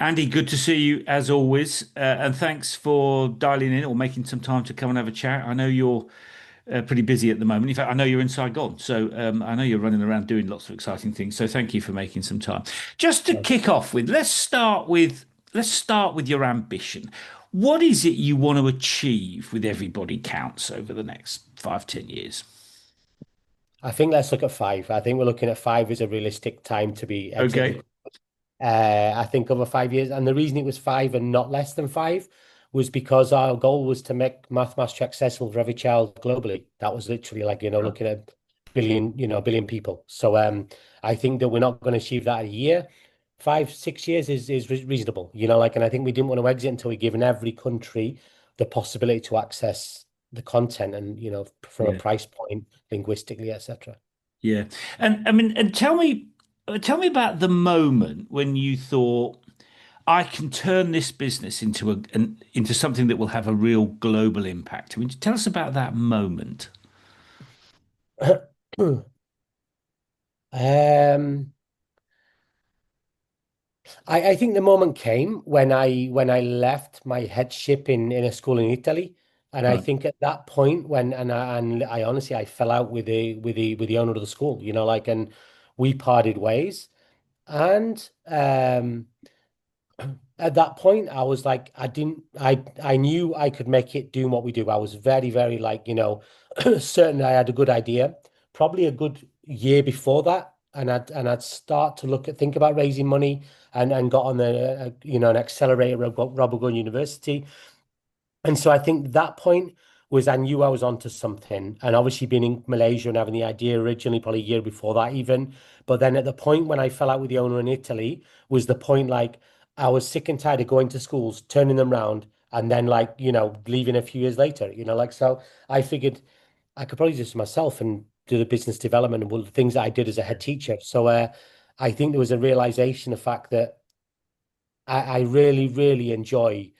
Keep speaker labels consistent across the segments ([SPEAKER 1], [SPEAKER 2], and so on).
[SPEAKER 1] Andy, good to see you as always, and thanks for dialing in or making some time to come and have a chat. I know you're pretty busy at the moment. In fact, I know you're in Saigon, so I know you're running around doing lots of exciting things. So thank you for making some time. Just to kick off with, let's start with your ambition. What is it you want to achieve with Everybody Counts over the next 5, 10 years?
[SPEAKER 2] I think let's look at five. I think we're looking at five as a realistic time to be exiting.
[SPEAKER 1] Okay.
[SPEAKER 2] I think over 5 years, and the reason it was five and not less than five was because our goal was to make maths accessible for every child globally. That was literally like, looking at billion, billion people. So I think that we're not going to achieve that in a year. 5, 6 years is reasonable, and I think we didn't want to exit until we'd given every country the possibility to access the content and, from a
[SPEAKER 1] Yeah.
[SPEAKER 2] price point, linguistically, etc.
[SPEAKER 1] Yeah. And I mean, and tell me about the moment when you thought, I can turn this business into something that will have a real global impact. I mean, tell us about that moment.
[SPEAKER 2] Um, I think the moment came when I left my headship in a school in Italy, and I
[SPEAKER 1] Right.
[SPEAKER 2] think at that point when I honestly I fell out with the owner of the school, and we parted ways, and at that point I was like I knew I could make it doing what we do. I was very very like certain I had a good idea, probably a good year before that, and I'd start to think about raising money and got on the an accelerator at Robert Gun University. And so I think that point was I knew I was onto something. And obviously being in Malaysia and having the idea originally, probably a year before that even. But then at the point when I fell out with the owner in Italy was the point like I was sick and tired of going to schools, turning them round, and then like, leaving a few years later, so I figured I could probably do this myself and do the business development and well, the things that I did as a head teacher. So I think there was a realization of the fact that I really, really enjoy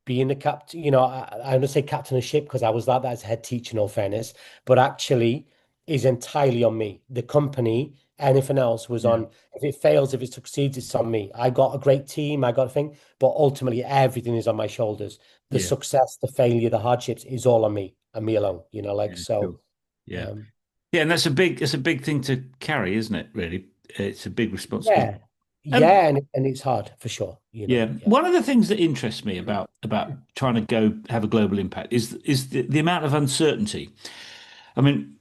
[SPEAKER 2] being the captain, I don't say captain of ship because I was that as head teacher, in all fairness, but actually is entirely on me. The company, anything else was
[SPEAKER 1] Yeah.
[SPEAKER 2] on, if it fails, if it succeeds, it's on me. I got a great team, I got a thing, but ultimately everything is on my shoulders. The
[SPEAKER 1] Yeah.
[SPEAKER 2] success, the failure, the hardships is all on me and me alone,
[SPEAKER 1] Yeah.
[SPEAKER 2] so.
[SPEAKER 1] Sure. Yeah.
[SPEAKER 2] Um,
[SPEAKER 1] Yeah. And that's a big thing to carry, isn't it? Really, it's a big responsibility.
[SPEAKER 2] yeah,
[SPEAKER 1] Um,
[SPEAKER 2] yeah, and it's hard for sure,
[SPEAKER 1] yeah.
[SPEAKER 2] yeah.
[SPEAKER 1] One of the things that interests me about trying to go have a global impact is the amount of uncertainty. I mean,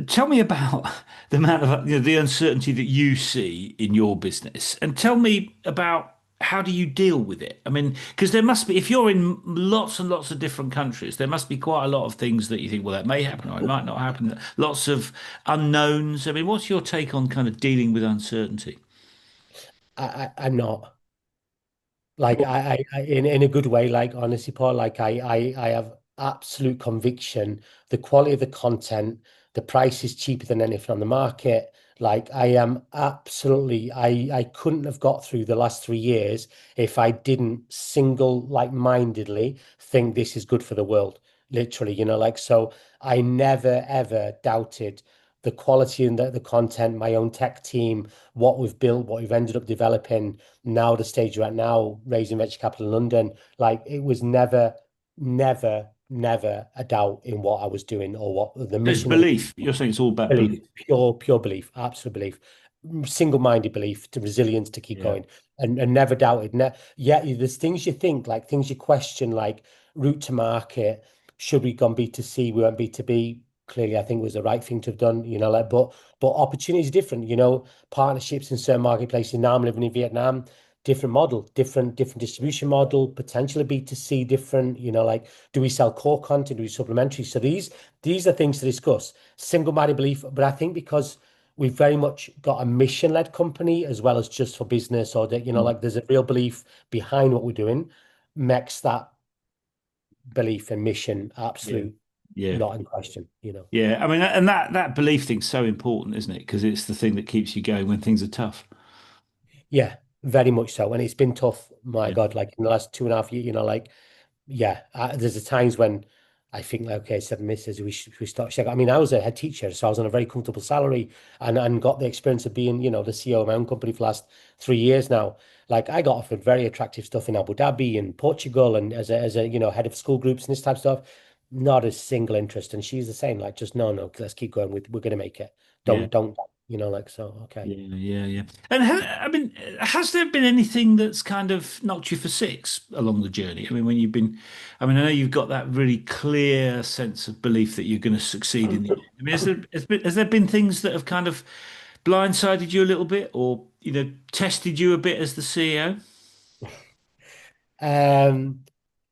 [SPEAKER 1] tell me about the amount of the uncertainty that you see in your business, and tell me about how do you deal with it? I mean, because there must be, if you're in lots and lots of different countries, there must be quite a lot of things that you think, well, that may happen or it might not happen. Lots of unknowns. I mean, what's your take on kind of dealing with uncertainty?
[SPEAKER 2] I'm not. Like in a good way, like honestly, Paul, like I have absolute conviction. The quality of the content, the price is cheaper than anything on the market. Like I am absolutely, I couldn't have got through the last 3 years if I didn't mindedly think this is good for the world. Literally, so I never ever doubted the quality and the content, my own tech team, what we've built, what we've ended up developing now the stage you're at now, raising venture capital in London, like it was never, never, never a doubt in what I was doing or what the
[SPEAKER 1] It's
[SPEAKER 2] mission that we
[SPEAKER 1] belief. You're saying it's all about
[SPEAKER 2] belief,
[SPEAKER 1] belief.
[SPEAKER 2] pure belief, absolute belief, single-minded belief, to resilience to keep
[SPEAKER 1] Yeah.
[SPEAKER 2] going, and never doubted. Yeah, there's things you think, like things you question, like route to market. Should we gone B2C? We went B2B. Clearly, I think it was the right thing to have done, but opportunity is different, partnerships in certain marketplaces. Now I'm living in Vietnam, different model, different distribution model, potentially B2C different, like do we sell core content, do we supplementary? So these are things to discuss. Single-minded belief, but I think because we've very much got a mission-led company as well as just for business, or that,
[SPEAKER 1] Mm.
[SPEAKER 2] like there's a real belief behind what we're doing, makes that belief and mission
[SPEAKER 1] Yeah.
[SPEAKER 2] absolute
[SPEAKER 1] Yeah.
[SPEAKER 2] not in question.
[SPEAKER 1] Yeah. I mean, and that belief thing's so important, isn't it? Because it's the thing that keeps you going when things are tough.
[SPEAKER 2] Yeah, very much so. And it's been tough, my
[SPEAKER 1] Yeah.
[SPEAKER 2] God, like in the last 2.5 years, like, yeah, there's a times when I think like, okay, said Mrs. We start. She's like, I mean, I was a head teacher, so I was on a very comfortable salary and got the experience of being, the CEO of my own company for the last 3 years now. Like I got offered very attractive stuff in Abu Dhabi and Portugal and as a head of school groups and this type of stuff. Not a single interest. And she's the same, like just no, let's keep going with we're gonna make it.
[SPEAKER 1] Yeah.
[SPEAKER 2] Don't, like so, okay.
[SPEAKER 1] Yeah, yeah, yeah. And I mean, has there been anything that's kind of knocked you for six along the journey? I mean, when you've been, I mean, I know you've got that really clear sense of belief that you're going to succeed in the end. I mean, has there been things that have kind of blindsided you a little bit, or tested you a bit as the CEO?
[SPEAKER 2] Um,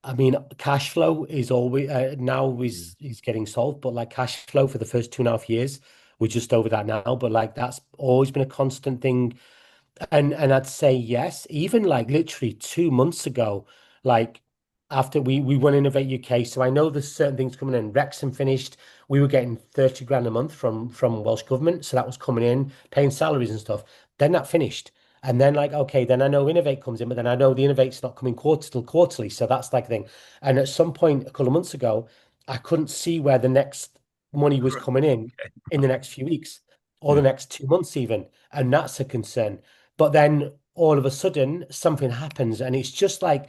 [SPEAKER 2] I mean, cash flow is always now
[SPEAKER 1] Mm.
[SPEAKER 2] is getting solved, but like cash flow for the first 2.5 years, we're just over that now. But like that's always been a constant thing. And I'd say yes, even like literally 2 months ago, like after we won Innovate UK, so I know there's certain things coming in. Wrexham finished, we were getting 30 grand a month from Welsh government, so that was coming in, paying salaries and stuff. Then that finished. And then like, okay, then I know Innovate comes in, but then I know the Innovate's not coming till quarterly. So that's like a thing. And at some point a couple of months ago, I couldn't see where the next money was coming in the next few weeks or the
[SPEAKER 1] Yeah.
[SPEAKER 2] next 2 months even. And that's a concern. But then all of a sudden, something happens, and it's just like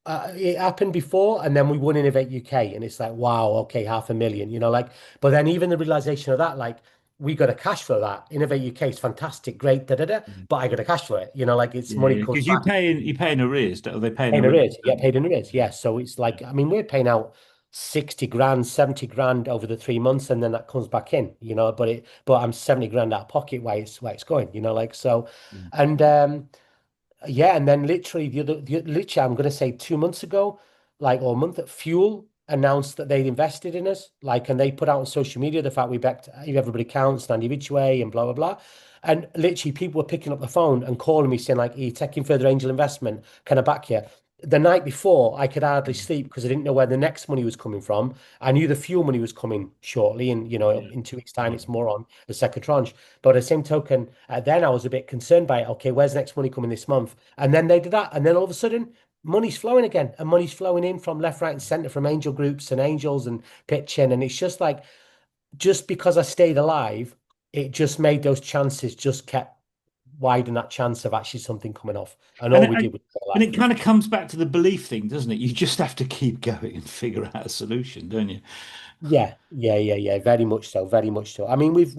[SPEAKER 2] it happened before, and then we won Innovate UK, and it's like, wow, okay, 500,000, like. But then even the realization of that, like, we got a cash flow that Innovate UK is fantastic, great, da da da. But I got a cash flow it, like it's
[SPEAKER 1] Yeah,
[SPEAKER 2] money
[SPEAKER 1] yeah.
[SPEAKER 2] comes
[SPEAKER 1] Because
[SPEAKER 2] back.
[SPEAKER 1] you pay in arrears. Are they pay in
[SPEAKER 2] Paid
[SPEAKER 1] arrears?
[SPEAKER 2] arrears, yeah,
[SPEAKER 1] Don't they?
[SPEAKER 2] paid in arrears, yeah. So it's like, I mean, we're paying out 60 grand, 70 grand over the 3 months, and then that comes back in, but I'm 70 grand out of pocket where it's going, like so.
[SPEAKER 1] Yeah.
[SPEAKER 2] And yeah, and then literally literally, I'm gonna say 2 months ago, like or a month, Fuel announced that they'd invested in us, like, and they put out on social media the fact we backed Everybody Counts, Andy Ridgway, and blah blah blah. And literally, people were picking up the phone and calling me saying, like, "Are you taking further angel investment? Can I back you?" The night before, I could hardly sleep because I didn't know where the next money was coming from. I knew the fuel money was coming shortly, and
[SPEAKER 1] Yeah.
[SPEAKER 2] in 2 weeks' time,
[SPEAKER 1] Yeah.
[SPEAKER 2] it's more on the second tranche. But at the same token, then I was a bit concerned by it. Okay, where's the next money coming this month? And then they did that. And then all of a sudden, money's flowing again. And money's flowing in from left, right, and center from angel groups and angels and pitching. And it's just like, just because I stayed alive, it just made those chances just kept widen that chance of actually something coming off. And
[SPEAKER 1] And
[SPEAKER 2] all
[SPEAKER 1] it,
[SPEAKER 2] we did was stay
[SPEAKER 1] and
[SPEAKER 2] alive.
[SPEAKER 1] it kind of comes back to the belief thing, doesn't it? You just have to keep going and figure out a solution, don't you?
[SPEAKER 2] Yeah, yeah, yeah, yeah. Very much so. Very much so. I mean, we've,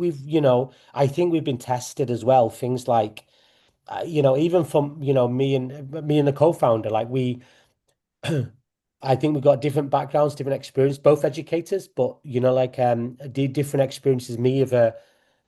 [SPEAKER 2] I think we've been tested as well. Things like, even from, me and the co-founder, like I think we've got different backgrounds, different experience, both educators, but like different experiences. Me of a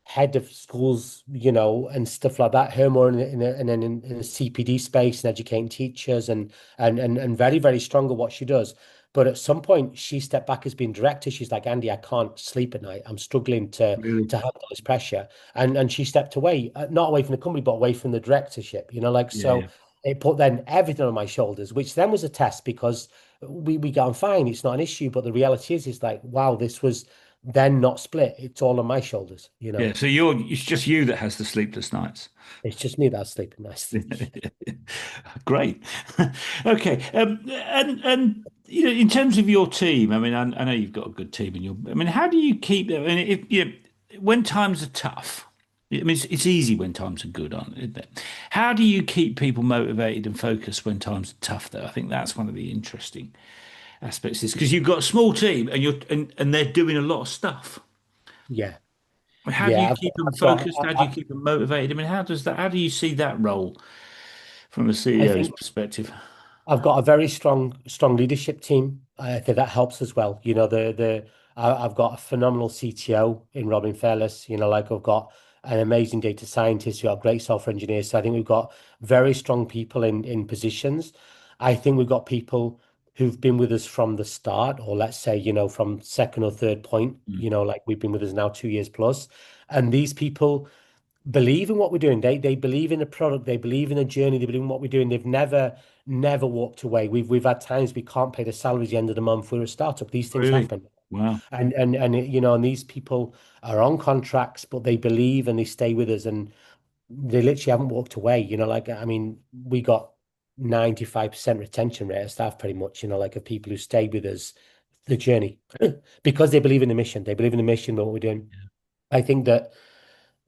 [SPEAKER 2] head of schools, and stuff like that. Her more in a CPD space and educating teachers and very, very strong at what she does. But at some point, she stepped back as being director. She's like, Andy, I can't sleep at night. I'm struggling to
[SPEAKER 1] Really?
[SPEAKER 2] to handle this pressure. And she stepped away, not away from the company, but away from the directorship. Like
[SPEAKER 1] Yeah, yeah.
[SPEAKER 2] so. It put then everything on my shoulders, which then was a test because we got on fine. It's not an issue, but the reality is like, wow, this was then not split. It's all on my shoulders.
[SPEAKER 1] Yeah. So it's just you that has the sleepless nights.
[SPEAKER 2] It's just me that's sleeping nicely.
[SPEAKER 1] Great. Okay. In terms of your team, I mean, I know you've got a good team in your. I mean, how do you keep? I mean, when times are tough. I mean, it's easy when times are good, aren't it? How do you keep people motivated and focused when times are tough, though? I think that's one of the interesting aspects is because you've got a small team and and they're doing a lot of stuff.
[SPEAKER 2] Yeah,
[SPEAKER 1] How do you
[SPEAKER 2] yeah.
[SPEAKER 1] keep them
[SPEAKER 2] I've got
[SPEAKER 1] focused? How do you keep them motivated? I mean, how do you see that role from a
[SPEAKER 2] I
[SPEAKER 1] CEO's
[SPEAKER 2] think
[SPEAKER 1] perspective?
[SPEAKER 2] I've got a very strong leadership team. I think that helps as well. I've got a phenomenal CTO in Robin Fairless. Like I've got an amazing data scientist. We've got great software engineers. So I think we've got very strong people in positions. I think we've got people who've been with us from the start, or let's say, from second or third point.
[SPEAKER 1] Mm.
[SPEAKER 2] Like we've been with us now 2 years plus, and these people believe in what we're doing. They believe in the product. They believe in the journey. They believe in what we're doing. They've never walked away. We've had times we can't pay the salaries at the end of the month. We're a startup. These things
[SPEAKER 1] Really?
[SPEAKER 2] happen,
[SPEAKER 1] Wow.
[SPEAKER 2] and these people are on contracts, but they believe and they stay with us, and they literally haven't walked away. Like I mean, we got 95% retention rate of staff, pretty much. Like of people who stayed with us the journey because they believe in the mission. They believe in the mission, what we're doing. I think that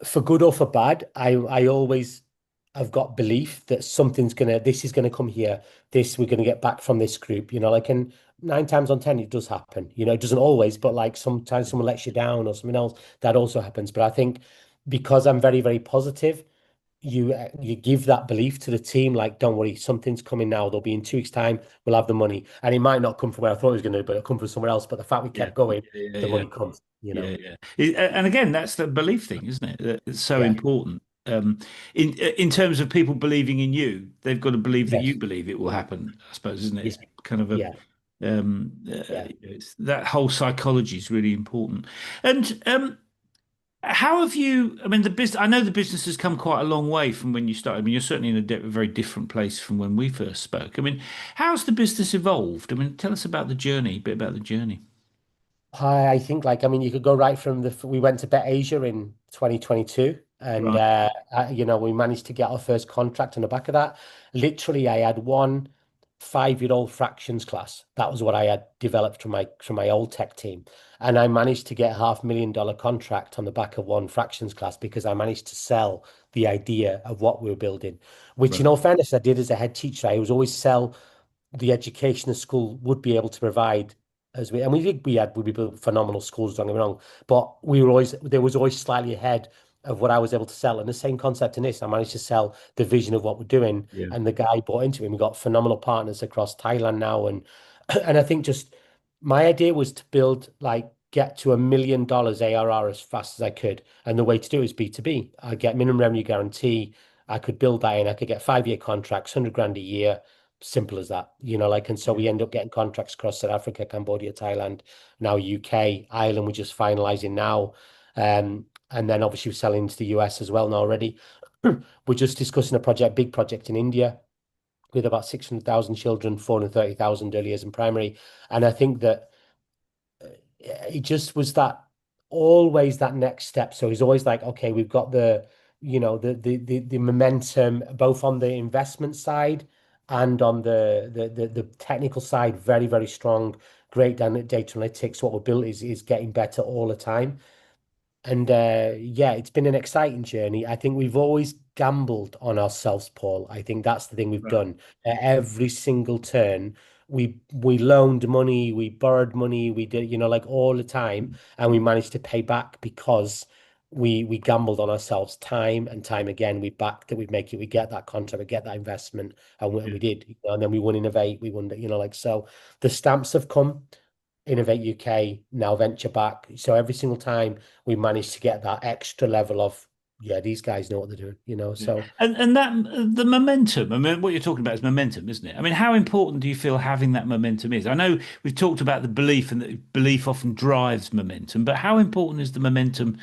[SPEAKER 2] for good or for bad, I always have got belief that this is gonna come here. This we're gonna get back from this group, like, and 9 times on 10 it does happen. It doesn't always, but like sometimes someone lets you down or something else, that also happens. But I think because I'm very, very positive, you give that belief to the team, like, don't worry, something's coming now. They'll be in 2 weeks' time, we'll have the money. And it might not come from where I thought it was gonna, but it'll come from somewhere else. But the fact we
[SPEAKER 1] Yeah,
[SPEAKER 2] kept going,
[SPEAKER 1] yeah,
[SPEAKER 2] the
[SPEAKER 1] yeah,
[SPEAKER 2] money comes.
[SPEAKER 1] yeah, yeah. And again, that's the belief thing, isn't it? It's so
[SPEAKER 2] Yeah.
[SPEAKER 1] important. In terms of people believing in you, they've got to believe that you
[SPEAKER 2] Yes.
[SPEAKER 1] believe it will happen, I suppose, isn't it?
[SPEAKER 2] Yeah.
[SPEAKER 1] It's kind of a
[SPEAKER 2] Yeah. Yeah.
[SPEAKER 1] it's, that whole psychology is really important. And how have you? I mean, the business. I know the business has come quite a long way from when you started. I mean, you're certainly in a very different place from when we first spoke. I mean, how's the business evolved? I mean, tell us about the journey, a bit about the journey.
[SPEAKER 2] I think, like, I mean, you could go right from we went to Bet Asia in 2022, and
[SPEAKER 1] Right.
[SPEAKER 2] we managed to get our first contract on the back of that. Literally, I had one 5-year-old fractions class. That was what I had developed from my old tech team, and I managed to get $500,000 contract on the back of one fractions class because I managed to sell the idea of what we were building. Which, in
[SPEAKER 1] Right.
[SPEAKER 2] all fairness, I did as a head teacher. I was always sell the education the school would be able to provide as we and we built phenomenal schools, don't get me wrong, but there was always slightly ahead of what I was able to sell. And the same concept in this, I managed to sell the vision of what we're doing,
[SPEAKER 1] Yeah.
[SPEAKER 2] and the guy bought into it. And we got phenomenal partners across Thailand now, and and I think just my idea was to build, like, get to $1 million ARR as fast as I could. And the way to do it is B2B. I get minimum revenue guarantee. I could build that in. I could get 5-year contracts, 100 grand a year. Simple as that, like, and so
[SPEAKER 1] Yeah.
[SPEAKER 2] we end up getting contracts across South Africa, Cambodia, Thailand, now UK, Ireland, we're just finalizing now. And then obviously we're selling to the US as well now already. We're just discussing a big project in India with about 600,000 children, 430,000 early years in primary. And I think that it just was that always that next step. So he's always like, okay, we've got the momentum both on the investment side and on the technical side, very, very strong. Great down at data analytics. What we're built is getting better all the time. And yeah, it's been an exciting journey. I think we've always gambled on ourselves, Paul. I think that's the thing we've
[SPEAKER 1] Right.
[SPEAKER 2] done. At every single turn, we loaned money, we borrowed money, we did, like, all the time, and we managed to pay back because we gambled on ourselves time and time again. We backed it, we get that contract, we get that investment, and we
[SPEAKER 1] Yeah.
[SPEAKER 2] did, and then we won Innovate, we won, like, so the stamps have come. Innovate UK, now venture back. So every single time we manage to get that extra level of, yeah, these guys know what they're doing.
[SPEAKER 1] Yeah.
[SPEAKER 2] So
[SPEAKER 1] And that the momentum, I mean, what you're talking about is momentum, isn't it? I mean, how important do you feel having that momentum is? I know we've talked about the belief and that belief often drives momentum, but how important is the momentum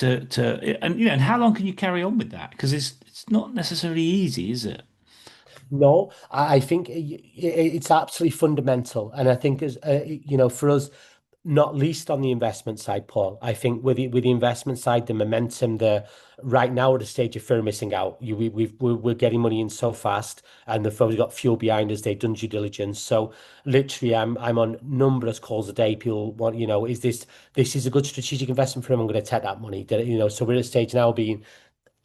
[SPEAKER 1] and how long can you carry on with that? Because it's not necessarily easy, is it?
[SPEAKER 2] no, I think it's absolutely fundamental. And I think, as for us, not least on the investment side, Paul. I think with the investment side, the momentum, the right now at a stage of fear of missing out. We're getting money in so fast, and the firm's got fuel behind us. They've done due diligence. So literally, I'm on numberless calls a day. People want, is this is a good strategic investment for him? I'm going to take that money. So we're at a stage now being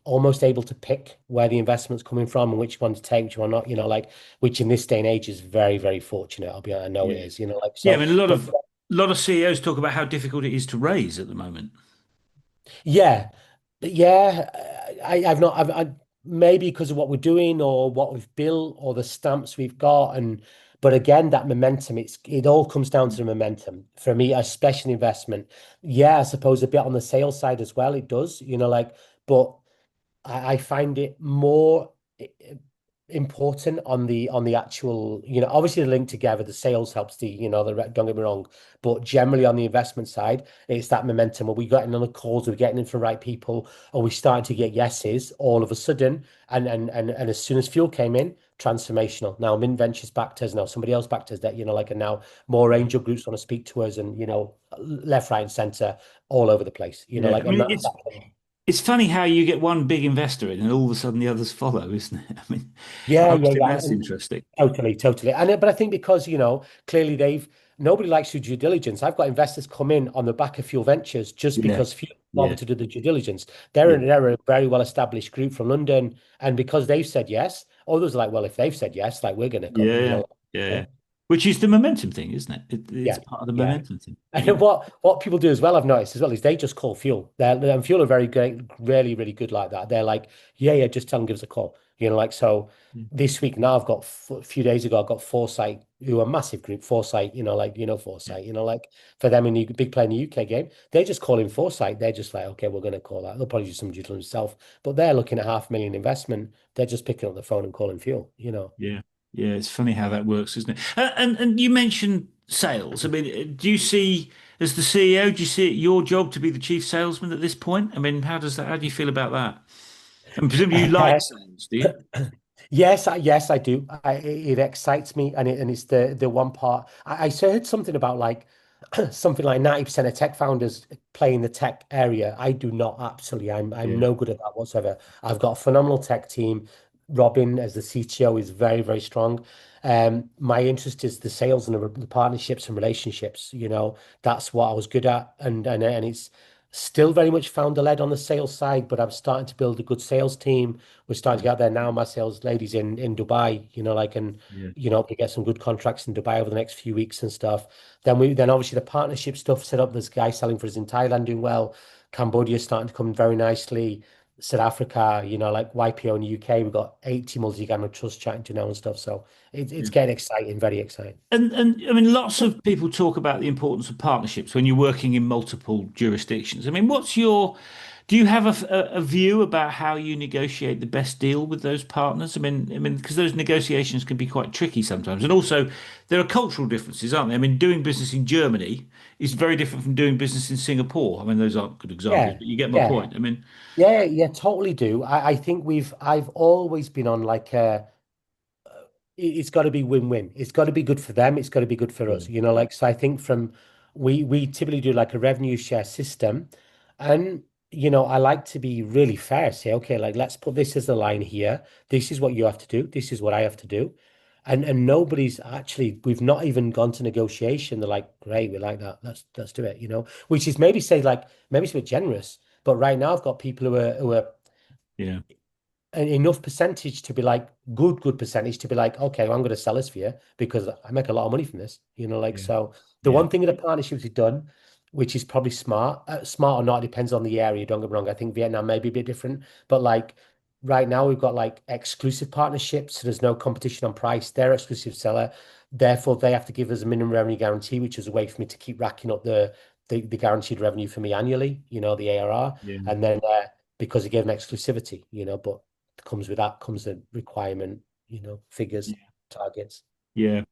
[SPEAKER 2] almost able to pick where the investment's coming from and which one to take, which one not. Like, which in this day and age is very, very fortunate. I know it
[SPEAKER 1] Yeah.
[SPEAKER 2] is. Like,
[SPEAKER 1] Yeah, I
[SPEAKER 2] so,
[SPEAKER 1] mean,
[SPEAKER 2] but.
[SPEAKER 1] a lot of CEOs talk about how difficult it is to raise at the moment.
[SPEAKER 2] Yeah, yeah. I've not. Maybe because of what we're doing or what we've built or the stamps we've got, and but again, that momentum. It all comes down to the momentum for me, especially investment. Yeah, I suppose a bit on the sales side as well. It does, like, but I find it more important on the actual, obviously the link together, the sales helps don't get me wrong, but generally on the investment side, it's that momentum. Are we getting on the calls? Are we getting in for the right people? Are we starting to get yeses all of a sudden? And as soon as fuel came in, transformational. Now Mint Ventures backed us, now somebody else backed us, that, like, and now more
[SPEAKER 1] Yeah.
[SPEAKER 2] angel groups want to speak to us, and left, right, and center, all over the place,
[SPEAKER 1] Yeah.
[SPEAKER 2] like,
[SPEAKER 1] I
[SPEAKER 2] and
[SPEAKER 1] mean,
[SPEAKER 2] that's that thing.
[SPEAKER 1] it's funny how you get one big investor in and all of a sudden the others follow, isn't it? I mean, I
[SPEAKER 2] Yeah,
[SPEAKER 1] always
[SPEAKER 2] yeah,
[SPEAKER 1] think
[SPEAKER 2] yeah.
[SPEAKER 1] that's interesting.
[SPEAKER 2] Totally, totally. But I think because, clearly they've nobody likes your due diligence. I've got investors come in on the back of Fuel Ventures just
[SPEAKER 1] Yeah,
[SPEAKER 2] because Fuel
[SPEAKER 1] yeah,
[SPEAKER 2] bothered to do the due diligence.
[SPEAKER 1] yeah,
[SPEAKER 2] They're a very well established group from London, and because they've said yes, others are like, well, if they've said yes, like we're gonna come,
[SPEAKER 1] yeah, yeah,
[SPEAKER 2] yeah.
[SPEAKER 1] yeah. Which is the momentum thing, isn't it? It's
[SPEAKER 2] Yeah,
[SPEAKER 1] part of the
[SPEAKER 2] yeah.
[SPEAKER 1] momentum thing.
[SPEAKER 2] And what people do as well, I've noticed as well, is they just call Fuel. And Fuel are very great, really, really good like that. They're like, yeah, yeah, just tell them, give us a call. Like so.
[SPEAKER 1] Yeah,
[SPEAKER 2] This week now, I've got a few days ago, I got Foresight, who are a massive group. Foresight,
[SPEAKER 1] yeah,
[SPEAKER 2] Foresight, like for them in the big play in the UK game, they just call in Foresight. They're just like, okay, we're going to call that. They'll probably do some due themselves, but they're looking at 500,000 investment. They're just picking up the phone and calling Fuel.
[SPEAKER 1] yeah, yeah. It's funny how that works, isn't it? And you mentioned sales. I mean, do you see as the CEO, do you see it your job to be the chief salesman at this point? I mean, how do you feel about that? And presumably you like sales, do you?
[SPEAKER 2] Yes, I do. It excites me, and it's the one part. I heard something about like something like 90% of tech founders play in the tech area. I do not absolutely. I'm
[SPEAKER 1] Yeah,
[SPEAKER 2] no good at that whatsoever. I've got a phenomenal tech team. Robin, as the CTO, is very, very strong. My interest is the sales and the partnerships and relationships. That's what I was good at, and it's still very much founder led on the sales side. But I'm starting to build a good sales team. We're starting to
[SPEAKER 1] yeah,
[SPEAKER 2] get out there now. My sales ladies in Dubai, and
[SPEAKER 1] yeah,
[SPEAKER 2] we get some good contracts in Dubai over the next few weeks and stuff. Then obviously the partnership stuff set up. There's guys selling for us in Thailand doing well. Cambodia's starting to come very nicely. South Africa, like YPO in the UK, we've got 80 multi-gamma trust chatting to now and stuff. So it's
[SPEAKER 1] yeah.
[SPEAKER 2] getting exciting, very exciting.
[SPEAKER 1] And I mean, lots of people talk about the importance of partnerships when you're working in multiple jurisdictions. I mean, do you have a view about how you negotiate the best deal with those partners? Because those negotiations can be quite tricky sometimes. And also, there are cultural differences, aren't there? I mean, doing business in Germany is very different from doing business in Singapore. I mean, those aren't good examples,
[SPEAKER 2] Yeah,
[SPEAKER 1] but you get my
[SPEAKER 2] yeah,
[SPEAKER 1] point. I mean,
[SPEAKER 2] yeah, yeah, totally do. I think I've always been on like it's got to be win-win. It's got to be good for them. It's got to be good for
[SPEAKER 1] yeah,
[SPEAKER 2] us. Like so. I think we typically do like a revenue share system, and I like to be really fair. Say, okay, like let's put this as the line here. This is what you have to do. This is what I have to do, and nobody's actually. We've not even gone to negotiation. They're like, great, we like that. Let's do it. Which is maybe it's a bit generous. But right now, I've got people who are
[SPEAKER 1] yeah,
[SPEAKER 2] enough percentage to be like good percentage to be like, okay, well, I'm going to sell this for you because I make a lot of money from this. Like
[SPEAKER 1] yeah,
[SPEAKER 2] so. The
[SPEAKER 1] yeah,
[SPEAKER 2] one thing in the partnerships we've done, which is probably smart or not, it depends on the area. Don't get me wrong. I think Vietnam may be a bit different, but like right now we've got like exclusive partnerships, so there's no competition on price. They're exclusive seller, therefore they have to give us a minimum revenue guarantee, which is a way for me to keep racking up the guaranteed revenue for me annually. The ARR,
[SPEAKER 1] yeah.
[SPEAKER 2] and then because it gave them exclusivity. But comes with that comes the requirement, figures, targets.
[SPEAKER 1] Yeah.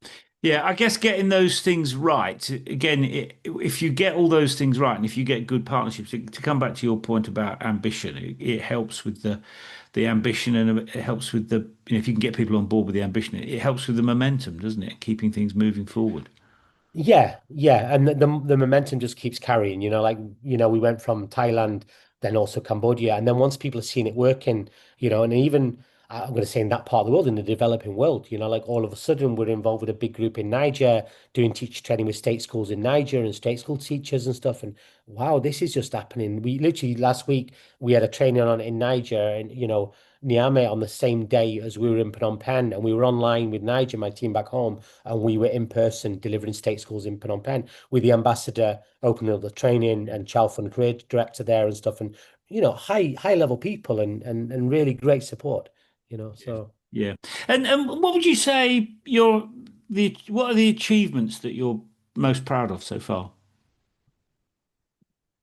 [SPEAKER 1] Yeah, I guess getting those things right, again, if you get all those things right and if you get good partnerships, to come back to your point about ambition, it helps with the ambition and it helps with if you can get people on board with the ambition, it helps with the momentum, doesn't it? Keeping things moving forward.
[SPEAKER 2] Yeah, yeah, and the momentum just keeps carrying. Like we went from Thailand, then also Cambodia, and then once people have seen it working, and even I'm going to say in that part of the world, in the developing world, like all of a sudden we're involved with a big group in Niger, doing teacher training with state schools in Niger and state school teachers and stuff. And wow, this is just happening. We literally last week we had a training on in Niger, and Niamey on the same day as we were in Phnom Penh, and we were online with Niger, my team back home, and we were in person delivering state schools in Phnom Penh with the ambassador opening up the training and Chalfont Grid director there and stuff, and high level people and really great support. So
[SPEAKER 1] Yeah. And what would you say what are the achievements that you're most proud of so far?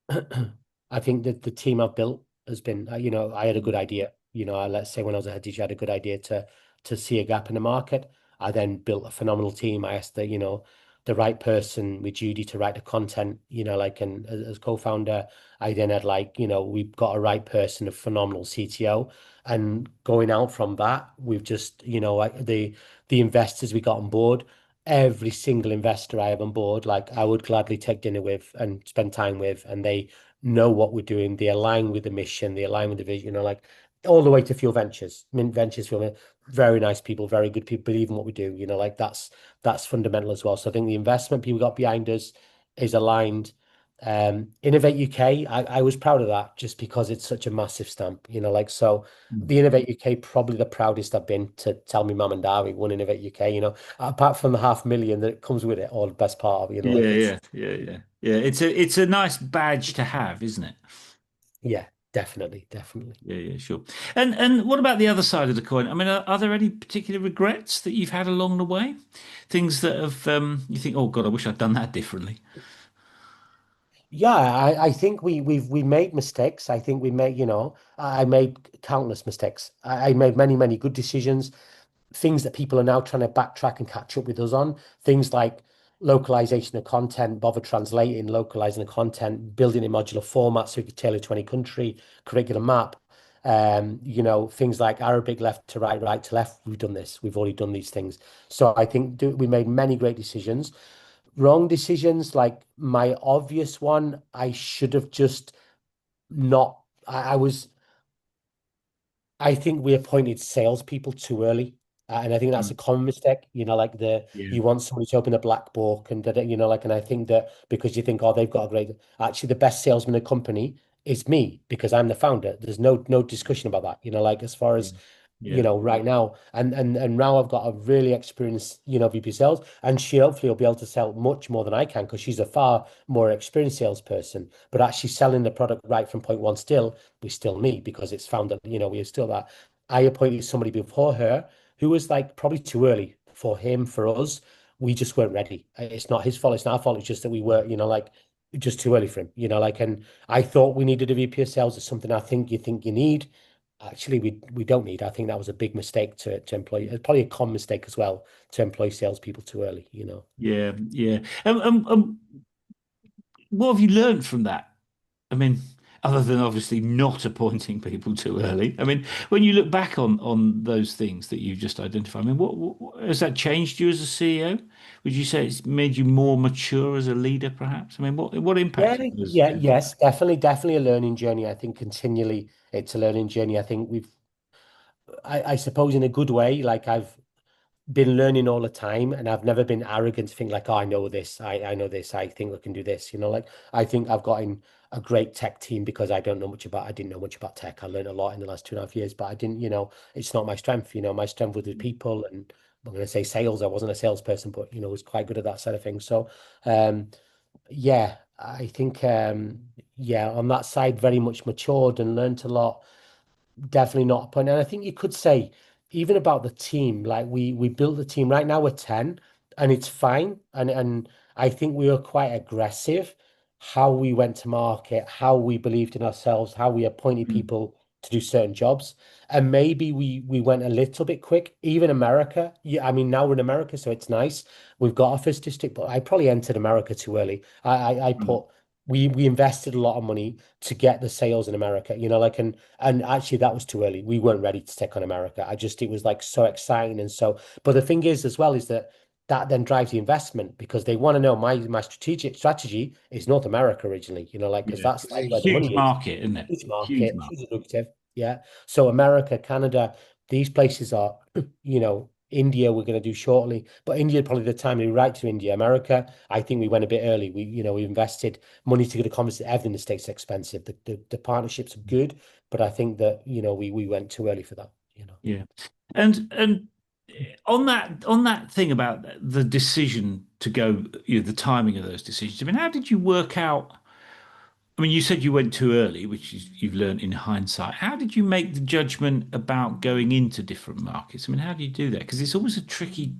[SPEAKER 2] I think that the team I've built has been, I had a good idea. Let's say when I was a head teacher, I had a good idea to see a gap in the market. I then built a phenomenal team. I asked the right person with Judy to write the content, like and as co-founder. I then had we've got a right person, a phenomenal CTO. And going out from that, we've just, like the investors we got on board, every single investor I have on board, like I would gladly take dinner with and spend time with, and they know what we're doing. They align with the mission. They align with the vision. Like all the way to Fuel Ventures, Mint Ventures, Fuel, very nice people, very good people, believe in what we do. Like that's fundamental as well. So I think the investment people got behind us is aligned. Innovate UK, I was proud of that just because it's such a massive stamp. Like so
[SPEAKER 1] Mm.
[SPEAKER 2] the Innovate UK probably the proudest I've been to tell me mum and dad we won Innovate UK, apart from the 500,000 that comes with it, or the best part of,
[SPEAKER 1] Yeah,
[SPEAKER 2] like it's
[SPEAKER 1] yeah, yeah, yeah, yeah. It's a nice badge to have, isn't it?
[SPEAKER 2] yeah, definitely, definitely.
[SPEAKER 1] Yeah, yeah, sure. And what about the other side of the coin? I mean, are there any particular regrets that you've had along the way? Things that have you think, oh God, I wish I'd done that differently.
[SPEAKER 2] Yeah, I think we made mistakes. I think we made, I made countless mistakes. I made many, many good decisions, things that people are now trying to backtrack and catch up with us on. Things like localization of content, bother translating, localizing the content, building in modular format so we could tailor to any country, curriculum map. Things like Arabic left to right, right to left. We've done this. We've already done these things. So I think we made many great decisions. Wrong decisions, like my obvious one, I should have just not. I was. I think we appointed salespeople too early, and I think that's a
[SPEAKER 1] Mm.
[SPEAKER 2] common mistake. Like
[SPEAKER 1] Yeah.
[SPEAKER 2] you want somebody to open a black book and that, and I think that because you think, oh, they've got a great. Actually, the best salesman in the company is me because I'm the founder. There's no discussion about that. Like as far as
[SPEAKER 1] Mm. Yeah.
[SPEAKER 2] right now, and now I've got a really experienced, VP sales, and she hopefully will be able to sell much more than I can because she's a far more experienced salesperson. But actually selling the product right from point one still we still need because it's found that, we are still that. I appointed somebody before her who was like probably too early for him, for us. We just weren't ready. It's not his fault, it's not our fault. It's just that we were, like just too early for him, and I thought we needed a VP of sales. It's something I think you need. Actually, we don't need. I think that was a big mistake to employ. It's probably a common mistake as well to employ salespeople too early.
[SPEAKER 1] Yeah, yeah. What have you learned from that? I mean, other than obviously not appointing people too early. I mean, when you look back on those things that you've just identified, I mean, has that changed you as a CEO? Would you say it's made you more mature as a leader, perhaps? I mean, what
[SPEAKER 2] Yeah,
[SPEAKER 1] impact has
[SPEAKER 2] yeah, yes, definitely a learning journey. I think continually it's a learning journey. I think I suppose in a good way, like I've been learning all the time and I've never been arrogant to think like, oh, I know this, I know this, I think I can do this, like I think I've gotten a great tech team because I didn't know much about tech. I learned a lot in the last 2.5 years, but I didn't, it's not my strength, my strength was the people and I'm going to say sales. I wasn't a salesperson, but, was quite good at that side of things. So, yeah, I think, yeah, on that side, very much matured and learned a lot. Definitely not a point. And I think you could say even about the team, like we built the team. Right now we're 10 and it's fine. And I think we were quite aggressive how we went to market, how we believed in ourselves, how we appointed
[SPEAKER 1] Mm.
[SPEAKER 2] people to do certain jobs. And maybe we went a little bit quick. Even America, yeah, I mean now we're in America, so it's nice. We've got office district, but I probably entered America too early. I
[SPEAKER 1] Mm.
[SPEAKER 2] put we invested a lot of money to get the sales in America, and actually, that was too early. We weren't ready to take on America. It was like so exciting. And so, but the thing is, as well, is that then drives the investment because they want to know my strategic strategy is North America originally, because
[SPEAKER 1] Yeah.
[SPEAKER 2] that's
[SPEAKER 1] It's a
[SPEAKER 2] like where the
[SPEAKER 1] huge
[SPEAKER 2] money is.
[SPEAKER 1] market, isn't it?
[SPEAKER 2] Huge
[SPEAKER 1] Huge
[SPEAKER 2] market,
[SPEAKER 1] market.
[SPEAKER 2] huge lucrative. Yeah. So America, Canada, these places are, India we're going to do shortly, but India probably the time we right to India. America, I think we went a bit early. We invested money to get a conference. Everything in the States is expensive. The partnerships are good, but I think that, we went too early for that.
[SPEAKER 1] Yeah. And on that thing about the decision to go, the timing of those decisions. I mean, how did you work out? I mean, you said you went too early, which you've learned in hindsight. How did you make the judgment about going into different markets? I mean, how do you do that? Because it's always a tricky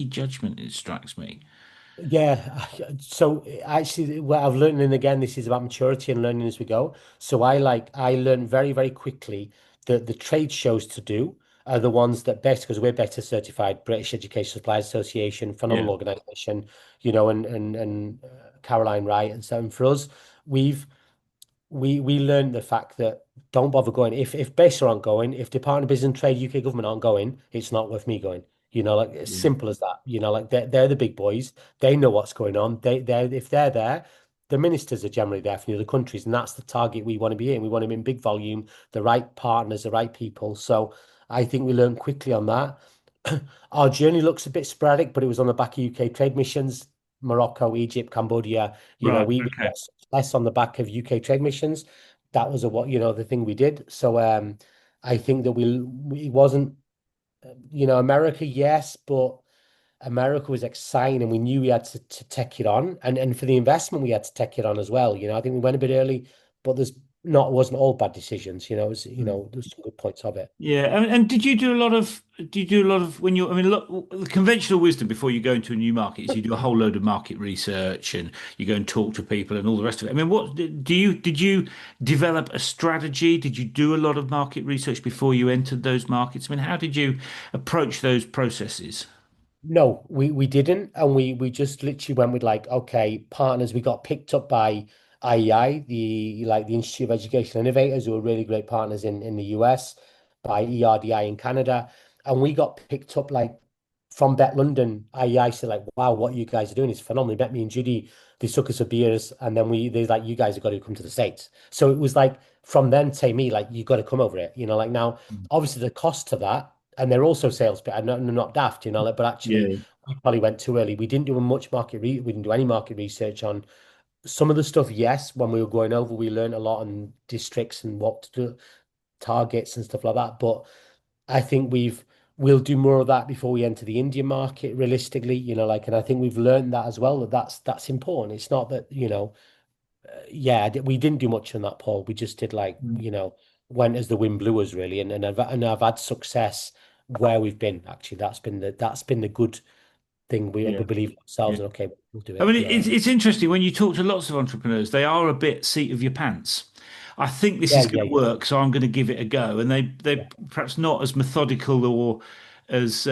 [SPEAKER 1] judgment, it strikes me.
[SPEAKER 2] Yeah, so actually, what I've learned, and again, this is about maturity and learning as we go. So I learned very, very quickly that the trade shows to do are the ones that best, because we're better certified, British Education Suppliers Association,
[SPEAKER 1] Yeah.
[SPEAKER 2] phenomenal organization, and Caroline Wright and so on. For us, we've we learned the fact that don't bother going. If BASE aren't going, if Department of Business and Trade, UK government aren't going, it's not worth me going. Like it's
[SPEAKER 1] Yeah.
[SPEAKER 2] simple as that. Like they're the big boys. They know what's going on. If they're there, the ministers are generally there from the other countries, and that's the target we want to be in. We want to be in big volume, the right partners, the right people. So I think we learned quickly on that. Our journey looks a bit sporadic, but it was on the back of UK trade missions, Morocco, Egypt, Cambodia.
[SPEAKER 1] Right.
[SPEAKER 2] We
[SPEAKER 1] Okay.
[SPEAKER 2] got success on the back of UK trade missions. That was a what the thing we did. So I think that it wasn't America, yes, but America was exciting, and we knew we had to take it on, and for the investment we had to take it on as well. I think we went a bit early, but it wasn't all bad decisions. It was, there's some good points of it.
[SPEAKER 1] Yeah, and did you do a lot of when you, I mean, look, the conventional wisdom before you go into a new market is you do a whole load of market research and you go and talk to people and all the rest of it. I mean, did you develop a strategy? Did you do a lot of market research before you entered those markets? I mean, how did you approach those processes?
[SPEAKER 2] No, we didn't, and we just literally went with like, okay, partners. We got picked up by IEI, the Institute of Educational Innovators, who are really great partners in the US, by ERDI in Canada, and we got picked up like from Bet London. IEI said like, wow, what you guys are doing is phenomenal. They met me and Judy. They took us for beers, and then they like, you guys have got to come to the States. So it was like from then to me, like, you got to come over it. Like now, obviously the cost to that. And they're also sales, but I'm not daft, like, but actually
[SPEAKER 1] Yeah,
[SPEAKER 2] we probably went too early. We didn't do we didn't do any market research on some of the stuff. Yes, when we were going over, we learned a lot on districts and what to do, targets and stuff like that. But I think we'll do more of that before we enter the Indian market realistically, like, and I think we've learned that as well, that that's important. It's not that, yeah, we didn't do much on that, Paul. We just did like, went as the wind blew us really, and I've had success where we've been. Actually, that's been the good thing. We
[SPEAKER 1] yeah,
[SPEAKER 2] believe in
[SPEAKER 1] yeah.
[SPEAKER 2] ourselves, and okay, we'll do
[SPEAKER 1] I
[SPEAKER 2] it.
[SPEAKER 1] mean,
[SPEAKER 2] Yeah,
[SPEAKER 1] it's interesting when you talk to lots of entrepreneurs, they are a bit seat of your pants. I think this
[SPEAKER 2] yeah,
[SPEAKER 1] is going
[SPEAKER 2] yeah,
[SPEAKER 1] to
[SPEAKER 2] yeah,
[SPEAKER 1] work, so I'm going to give it a go. And they're
[SPEAKER 2] yeah.
[SPEAKER 1] perhaps not as methodical or as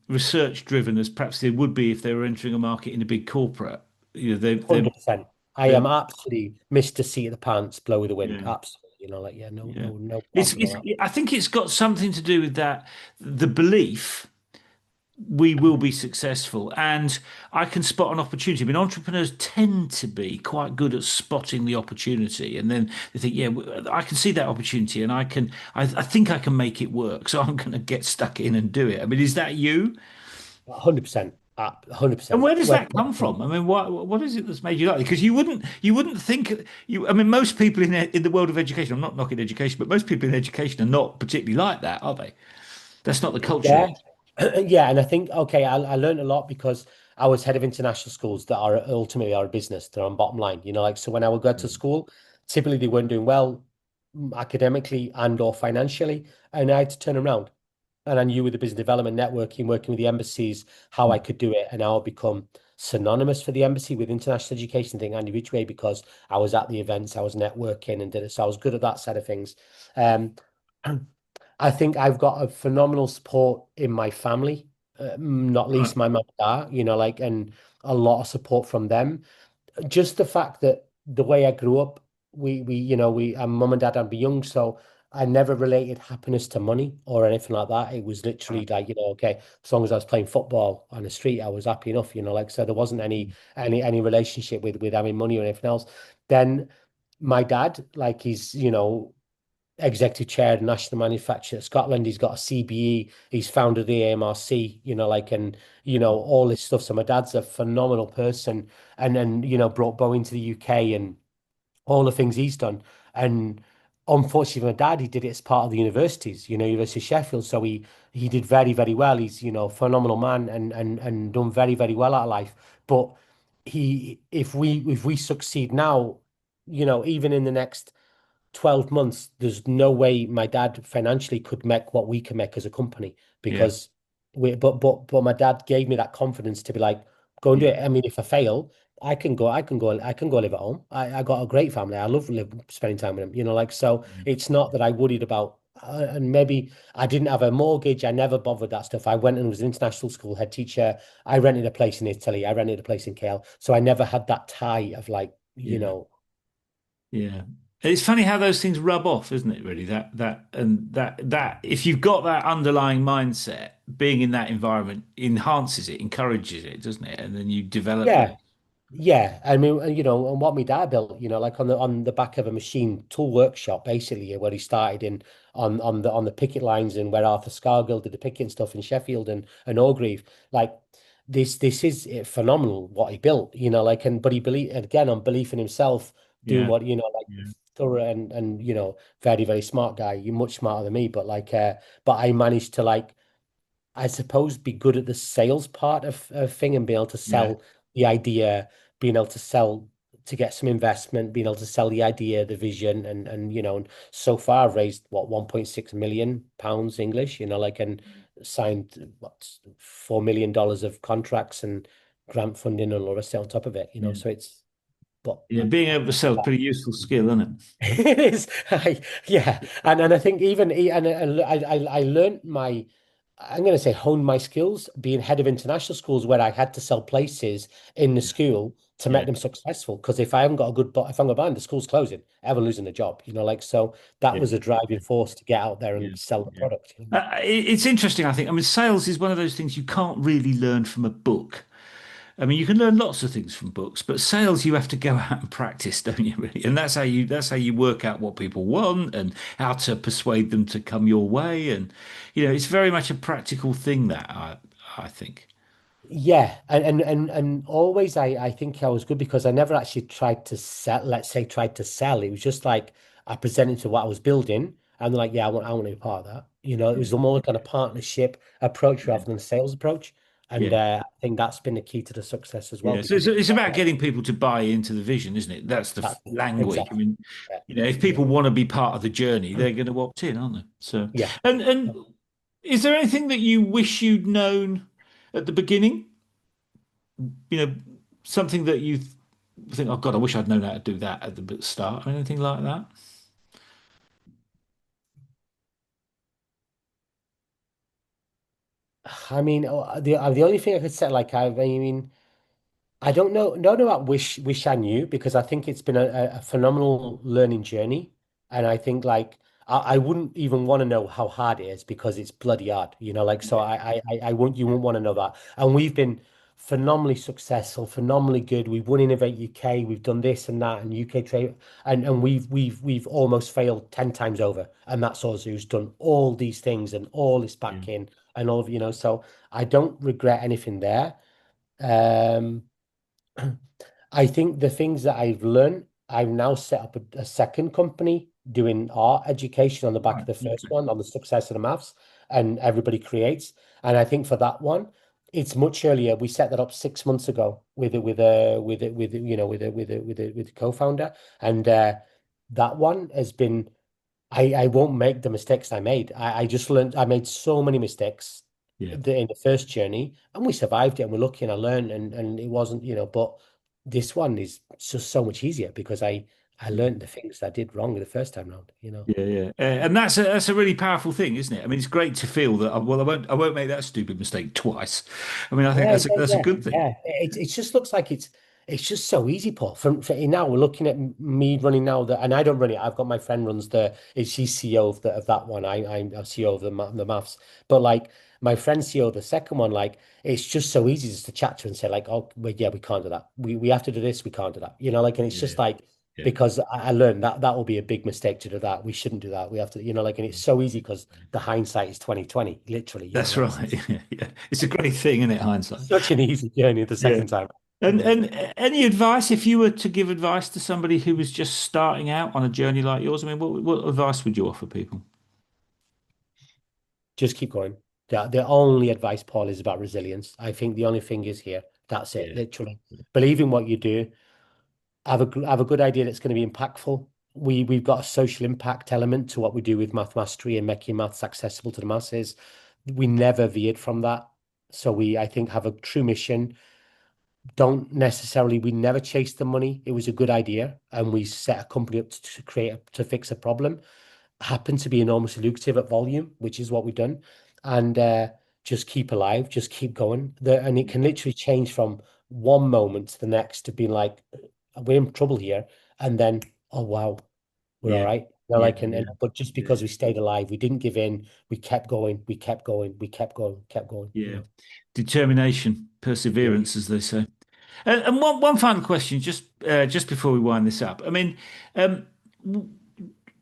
[SPEAKER 1] research driven as perhaps they would be if they were entering a market in a big corporate. They
[SPEAKER 2] 100%. I
[SPEAKER 1] they
[SPEAKER 2] am absolutely Mr. Seat of the Pants, blow with the wind.
[SPEAKER 1] yeah.
[SPEAKER 2] Absolutely. Like, yeah, no,
[SPEAKER 1] Yeah.
[SPEAKER 2] no, no
[SPEAKER 1] It's
[SPEAKER 2] question on that.
[SPEAKER 1] I think it's got something to do with that, the belief we will be successful. And I can spot an opportunity. I mean, entrepreneurs tend to be quite good at spotting the opportunity. And then they think, yeah, I can see that opportunity and I think I can make it work. So I'm going to get stuck in and do it. I mean, is that you?
[SPEAKER 2] 100%.
[SPEAKER 1] And
[SPEAKER 2] 100%.
[SPEAKER 1] where does that come from? I mean, what is it that's made you like it? Because you wouldn't think you. I mean, most people in the world of education. I'm not knocking education, but most people in education are not particularly like that, are they? That's not the culture.
[SPEAKER 2] Yeah. Yeah, and I think okay, I learned a lot because I was head of international schools that are ultimately are a business. They're on bottom line. Like, so when I would go to school, typically they weren't doing well academically and or financially, and I had to turn around. And I knew with the business development networking, working with the embassies, how I could do it, and I would become synonymous for the embassy with international education thing, Andy Ridgway, because I was at the events, I was networking and did it. So I was good at that side of things. Um, I think I've got a phenomenal support in my family, not
[SPEAKER 1] Right.
[SPEAKER 2] least my mum and dad, like, and a lot of support from them. Just the fact that the way I grew up, mum and dad had me young, so I never related happiness to money or anything like that. It was literally
[SPEAKER 1] Right.
[SPEAKER 2] like, okay, as long as I was playing football on the street, I was happy enough, like, so there wasn't any relationship with having money or anything else. Then my dad, like, he's, executive chair of the National Manufacturer of Scotland. He's got a CBE. He's founded the AMRC, like, and, all this stuff. So my dad's a phenomenal person, and then, brought Boeing to the UK and all the things he's done. And unfortunately, my dad, he did it as part of the universities, University of Sheffield. So he did very, very well. He's, a phenomenal man, and done very, very well out of life. But if we succeed now, even in the next 12 months, there's no way my dad financially could make what we can make as a company,
[SPEAKER 1] Yeah.
[SPEAKER 2] because but my dad gave me that confidence to be like, go and do
[SPEAKER 1] Yeah.
[SPEAKER 2] it. I mean, if I fail, I can go live at home. I got a great family. I love spending time with them, like, so it's not that I worried about, and maybe I didn't have a mortgage. I never bothered that stuff. I went and was an international school head teacher. I rented a place in Italy. I rented a place in KL. So I never had that tie of like,
[SPEAKER 1] Yeah. Yeah. It's funny how those things rub off, isn't it, really? That if you've got that underlying mindset, being in that environment enhances it, encourages it, doesn't it? And then you develop
[SPEAKER 2] yeah. Yeah, I mean, and what my dad built, like on the back of a machine tool workshop, basically, where he started in on the picket lines and where Arthur Scargill did the picket and stuff in Sheffield and Orgreave. Like this is phenomenal what he built, like but he believed again on belief in himself, doing
[SPEAKER 1] Yeah,
[SPEAKER 2] what like
[SPEAKER 1] yeah,
[SPEAKER 2] thorough and very very smart guy. You're much smarter than me, but I managed to like I suppose be good at the sales part of thing and being able to
[SPEAKER 1] yeah,
[SPEAKER 2] sell the idea, being able to sell to get some investment, being able to sell the idea, the vision, and so far I've raised what 1.6 million pounds English, like and signed what $4 million of contracts and grant funding and all the rest on top of it,
[SPEAKER 1] yeah.
[SPEAKER 2] so it's but
[SPEAKER 1] Yeah, being able to sell is a pretty useful skill, isn't it?
[SPEAKER 2] it is. Yeah, and I think and I learned my I'm going to say honed my skills being head of international schools where I had to sell places in the
[SPEAKER 1] Yeah,
[SPEAKER 2] school to
[SPEAKER 1] yeah,
[SPEAKER 2] make them successful. Because if I haven't got a good, if I'm behind, the school's closing, everyone losing a job. Like so that
[SPEAKER 1] yeah,
[SPEAKER 2] was a driving force to get out there
[SPEAKER 1] yeah,
[SPEAKER 2] and sell the
[SPEAKER 1] yeah.
[SPEAKER 2] product.
[SPEAKER 1] It's interesting, I think. I mean, sales is one of those things you can't really learn from a book. I mean, you can learn lots of things from books, but sales you have to go out and practice, don't you, really? And that's how you work out what people want and how to persuade them to come your way. And it's very much a practical thing that I think.
[SPEAKER 2] Yeah, and always I think I was good because I never actually tried to sell, let's say tried to sell. It was just like I presented to what I was building and they're like, yeah, I want to be part of that. It
[SPEAKER 1] Yeah,
[SPEAKER 2] was more kind of partnership approach
[SPEAKER 1] yeah,
[SPEAKER 2] rather than a sales approach. And
[SPEAKER 1] yeah.
[SPEAKER 2] I think that's been the key to the success as well
[SPEAKER 1] Yeah, so
[SPEAKER 2] because
[SPEAKER 1] it's about getting people to buy into the vision, isn't it? That's the
[SPEAKER 2] that's
[SPEAKER 1] language. I
[SPEAKER 2] exactly.
[SPEAKER 1] mean,
[SPEAKER 2] Yeah.
[SPEAKER 1] if
[SPEAKER 2] Yeah.
[SPEAKER 1] people want to be part of the journey, they're going to opt in, aren't they? So,
[SPEAKER 2] Yeah.
[SPEAKER 1] and is there anything that you wish you'd known at the beginning? You know, something that you think, oh God, I wish I'd known how to do that at the start, or anything like that?
[SPEAKER 2] I mean, the only thing I could say, like, I mean, I don't know about wish I knew because I think it's been a phenomenal learning journey, and I think like I wouldn't even want to know how hard it is because it's bloody hard, like so
[SPEAKER 1] Yeah,
[SPEAKER 2] I wouldn't you wouldn't want to know that, and we've been phenomenally successful, phenomenally good. We've won Innovate UK, we've done this and that, and UK trade, and we've almost failed 10 times over, and that's us who's done all these things and all this
[SPEAKER 1] yeah,
[SPEAKER 2] back in and all of so I don't regret anything there. Um. I think the things that I've learned, I've now set up a second company doing art education on the back
[SPEAKER 1] right.
[SPEAKER 2] of the first
[SPEAKER 1] Okay.
[SPEAKER 2] one on the success of the maths and everybody creates. And I think for that one, it's much earlier. We set that up 6 months ago with a co-founder. And that one has been I won't make the mistakes I made. I just learned I made so many mistakes
[SPEAKER 1] Yeah,
[SPEAKER 2] in the first journey, and we survived it, and we're lucky, and I learned, and it wasn't, but this one is just so much easier because I
[SPEAKER 1] yeah.
[SPEAKER 2] learned the. I did wrong the first time round.
[SPEAKER 1] Yeah, yeah, and that's a really powerful thing, isn't it? I mean, it's great to feel that. Well, I won't make that stupid mistake twice. I mean, I think
[SPEAKER 2] Yeah,
[SPEAKER 1] that's a good thing.
[SPEAKER 2] yeah. It just looks like it's just so easy, Paul. For now, we're looking at me running now that, and I don't run it. I've got my friend runs she's CEO of that one. I'm CEO of the maths, but like my friend CEO of the second one, like it's just so easy just to chat to her and say like, oh, well, yeah, we can't do that. We have to do this. We can't do that. Like, and it's
[SPEAKER 1] Yeah,
[SPEAKER 2] just like
[SPEAKER 1] yeah,
[SPEAKER 2] because I learned that that will be a big mistake to do that. We shouldn't do that. We have to, like, and it's so easy because the hindsight is 20/20, literally.
[SPEAKER 1] that's
[SPEAKER 2] Like
[SPEAKER 1] right. Yeah, yeah. It's a great thing, isn't it? Hindsight.
[SPEAKER 2] such an easy journey the
[SPEAKER 1] Yeah.
[SPEAKER 2] second time.
[SPEAKER 1] And
[SPEAKER 2] Yeah.
[SPEAKER 1] and any advice if you were to give advice to somebody who was just starting out on a journey like yours? I mean, what advice would you offer people?
[SPEAKER 2] Just keep going. The only advice, Paul, is about resilience. I think the only thing is here. That's it,
[SPEAKER 1] Yeah,
[SPEAKER 2] literally. Believe in what you do. Have a good idea that's going to be impactful. We've got a social impact element to what we do with Math Mastery and making maths accessible to the masses. We never veered from that. So I think, have a true mission. Don't necessarily, we never chased the money. It was a good idea. And we set a company up to fix a problem. Happen to be enormously lucrative at volume, which is what we've done. And just keep alive, just keep going. And it can literally change from one moment to the next to being like, we're in trouble here. And then, oh, wow, we're all
[SPEAKER 1] yeah,
[SPEAKER 2] right.
[SPEAKER 1] yeah,
[SPEAKER 2] Like,
[SPEAKER 1] yeah,
[SPEAKER 2] but just
[SPEAKER 1] yeah,
[SPEAKER 2] because we stayed alive, we didn't give in, we kept going, we kept going, we kept going, kept going.
[SPEAKER 1] yeah. Determination,
[SPEAKER 2] Yeah.
[SPEAKER 1] perseverance, as they say. And one final question, just before we wind this up. I mean, um,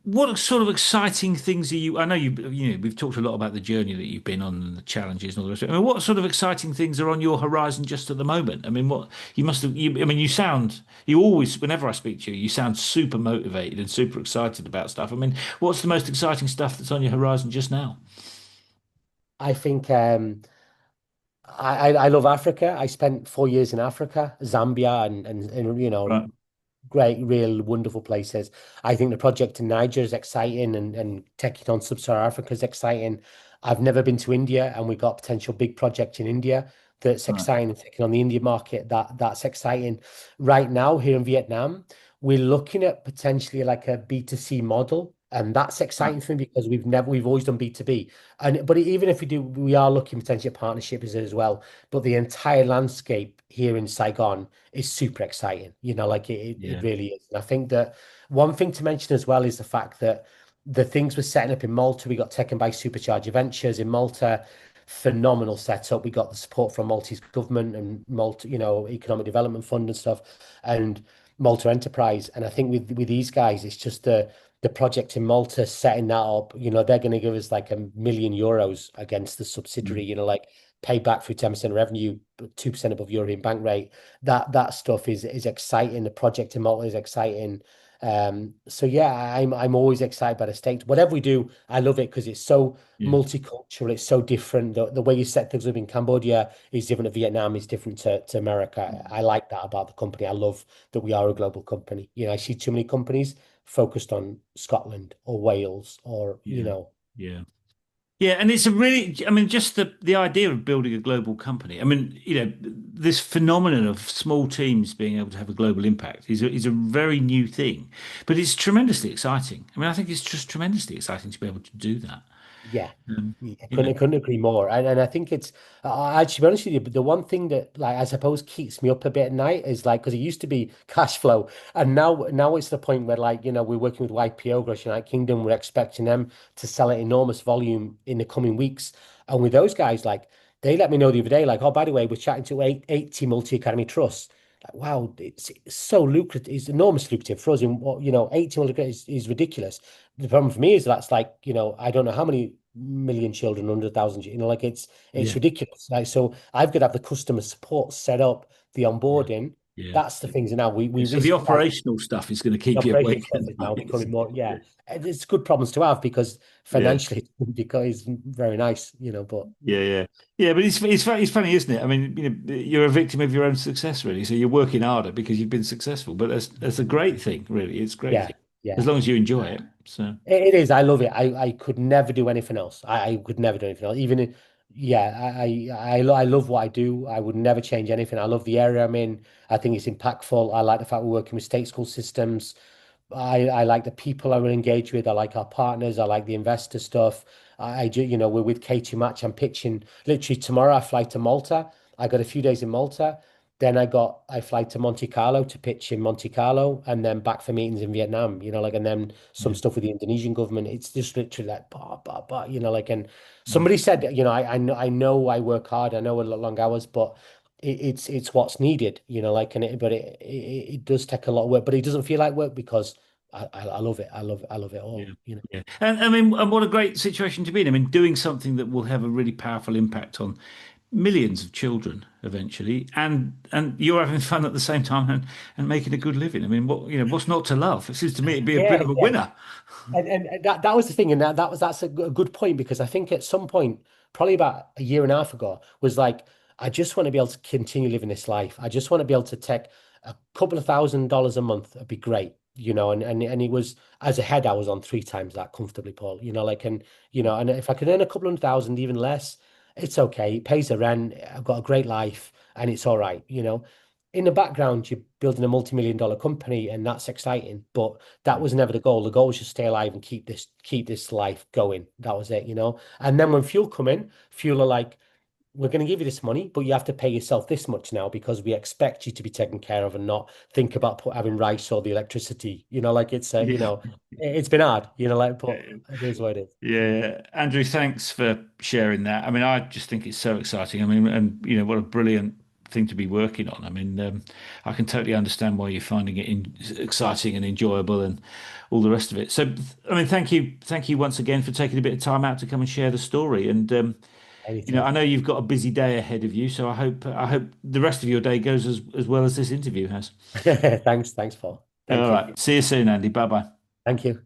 [SPEAKER 1] what sort of exciting things are you? I know we've talked a lot about the journey that you've been on and the challenges and all the rest of it. I mean, what sort of exciting things are on your horizon just at the moment? I mean, what you must have. I mean, you always, whenever I speak to you, you sound super motivated and super excited about stuff. I mean, what's the most exciting stuff that's on your horizon just now?
[SPEAKER 2] I think I love Africa. I spent 4 years in Africa, Zambia, and
[SPEAKER 1] Right.
[SPEAKER 2] great, real wonderful places. I think the project in Niger is exciting and taking on Sub-Saharan Africa is exciting. I've never been to India, and we've got a potential big project in India that's
[SPEAKER 1] Right.
[SPEAKER 2] exciting and taking on the Indian market. That's exciting. Right now, here in Vietnam, we're looking at potentially like a B2C model. And that's
[SPEAKER 1] Right.
[SPEAKER 2] exciting for me because we've always done B2B. And but even if we do, we are looking potentially at partnerships as well. But the entire landscape here in Saigon is super exciting. Like it
[SPEAKER 1] Yeah.
[SPEAKER 2] really is. And I think that one thing to mention as well is the fact that the things we're setting up in Malta, we got taken by Supercharger Ventures in Malta. Phenomenal setup. We got the support from Maltese government and Malta, Economic Development Fund and stuff, and Malta Enterprise. And I think with these guys, it's just the project in Malta setting that up. They're going to give us like €1 million against the subsidiary.
[SPEAKER 1] Mm.
[SPEAKER 2] Like pay back through 10% revenue, 2% above European bank rate. That stuff is exciting. The project in Malta is exciting. So yeah, I'm always excited by the state. Whatever we do, I love it because it's so
[SPEAKER 1] Yeah.
[SPEAKER 2] multicultural. It's so different. The way you set things up in Cambodia is different to Vietnam. Is different to America. I like that about the company. I love that we are a global company. I see too many companies focused on Scotland or Wales or
[SPEAKER 1] Yeah. Yeah. Yeah, and it's a really, I mean, just the idea of building a global company. I mean, this phenomenon of small teams being able to have a global impact is a very new thing, but it's tremendously exciting. I mean, I think it's just tremendously exciting to be able to do that.
[SPEAKER 2] Yeah.
[SPEAKER 1] Um,
[SPEAKER 2] Yeah, I
[SPEAKER 1] you know,
[SPEAKER 2] couldn't agree more. And I think it's, to be honest with you, but the one thing that, like, I suppose keeps me up a bit at night is like, because it used to be cash flow. And now it's the point where, like, we're working with YPO, Gross United Kingdom. We're expecting them to sell at enormous volume in the coming weeks. And with those guys, like, they let me know the other day, like, oh, by the way, we're chatting to 80 multi-academy trusts. Like, wow, it's so lucrative. It's enormously lucrative for us. In what, 80 multi is ridiculous. The problem for me is that's like, I don't know how many million children, 100,000, like it's
[SPEAKER 1] yeah,
[SPEAKER 2] ridiculous. Like, so I've got to have the customer support set up, the
[SPEAKER 1] yeah,
[SPEAKER 2] onboarding.
[SPEAKER 1] yeah.
[SPEAKER 2] That's the things now. We
[SPEAKER 1] So the
[SPEAKER 2] risk like
[SPEAKER 1] operational stuff is going to
[SPEAKER 2] the
[SPEAKER 1] keep you
[SPEAKER 2] operational
[SPEAKER 1] awake
[SPEAKER 2] stuff
[SPEAKER 1] at
[SPEAKER 2] is now
[SPEAKER 1] night.
[SPEAKER 2] becoming more, yeah. And it's good problems to have because
[SPEAKER 1] Yeah.
[SPEAKER 2] financially because it's very nice, but
[SPEAKER 1] Yeah, yeah, yeah. But it's funny, isn't it? I mean, you're a victim of your own success, really. So you're working harder because you've been successful. But that's a great thing, really. It's a great
[SPEAKER 2] yeah,
[SPEAKER 1] thing as
[SPEAKER 2] yeah.
[SPEAKER 1] long as you enjoy it. So
[SPEAKER 2] It is. I love it. I could never do anything else. I could never do anything else. Yeah, I love what I do. I would never change anything. I love the area I'm in. I think it's impactful. I like the fact we're working with state school systems. I like the people I will engage with. I like our partners. I like the investor stuff. I do, we're with K2 Match. I'm pitching literally tomorrow. I fly to Malta. I got a few days in Malta. Then I fly to Monte Carlo to pitch in Monte Carlo and then back for meetings in Vietnam, and then some
[SPEAKER 1] yeah,
[SPEAKER 2] stuff with the Indonesian government. It's just literally like, and
[SPEAKER 1] mm,
[SPEAKER 2] somebody said, I know I work hard. I know a lot long hours, but it's what's needed, but it does take a lot of work, but it doesn't feel like work because I love it. I love it
[SPEAKER 1] yeah,
[SPEAKER 2] all.
[SPEAKER 1] yeah. And I mean, and what a great situation to be in. I mean, doing something that will have a really powerful impact on millions of children eventually, and you're having fun at the same time and making a good living. I mean, what's not to love? It seems to me it'd be a bit
[SPEAKER 2] Yeah,
[SPEAKER 1] of a
[SPEAKER 2] yeah.
[SPEAKER 1] winner.
[SPEAKER 2] And that was the thing, and that's a good point because I think at some point, probably about a year and a half ago, was like, I just want to be able to continue living this life. I just want to be able to take a couple of $1,000s a month. It'd be great, and it was as a head, I was on three times that comfortably, Paul. And if I could earn a couple 100,000, even less, it's okay. It pays the rent. I've got a great life, and it's all right. In the background, you're building a multi-million-dollar company, and that's exciting, but that
[SPEAKER 1] Yeah,
[SPEAKER 2] was never the goal. The goal was just stay alive and keep this life going. That was it. And then when fuel come in, fuel are like, we're going to give you this money, but you have to pay yourself this much now because we expect you to be taken care of and not think about having rice or the electricity. Like
[SPEAKER 1] yeah,
[SPEAKER 2] it's been hard. Like, but
[SPEAKER 1] yeah.
[SPEAKER 2] it is what it is.
[SPEAKER 1] Yeah. Andrew, thanks for sharing that. I mean, I just think it's so exciting. I mean, and what a brilliant thing to be working on. I mean, I can totally understand why you're finding it exciting and enjoyable and all the rest of it. So, I mean, thank you once again for taking a bit of time out to come and share the story. And I
[SPEAKER 2] Anytime.
[SPEAKER 1] know you've got a busy day ahead of you, so I hope the rest of your day goes as well as this interview has.
[SPEAKER 2] Thanks, Paul.
[SPEAKER 1] All
[SPEAKER 2] Thank you.
[SPEAKER 1] right, see you soon, Andy. Bye bye.
[SPEAKER 2] Thank you.